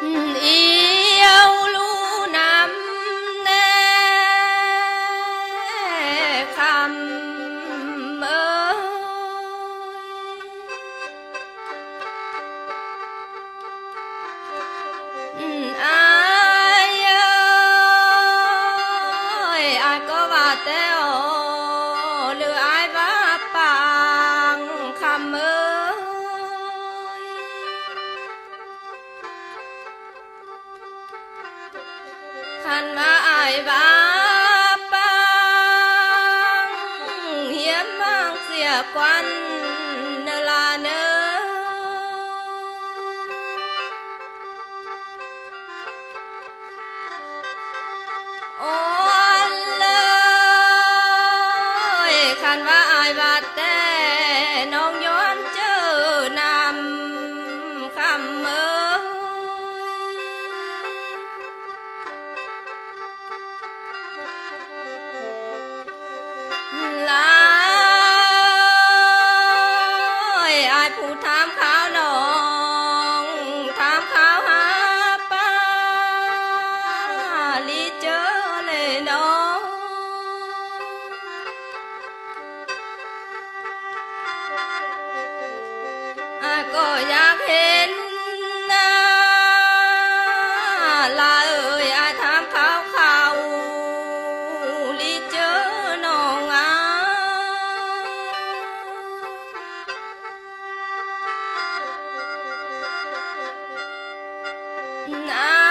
อียวลูน้ำแน่คำอายอายก็ว่าแต่หรืออายว่าปางคำคันว่าอายว่าปังเหียมมางเสียกวันเนลาเนอโอ้เลยคันว่าอายว่าแต่น้องย้อนเจอนำคำลายอายผู้ถามข่าวน้องถามข่าวหาป้าลีเจอเลยน้องอายก็อยากเห็นหน้าลาเอ่ยอายถามข่าวลีเจอน้องนา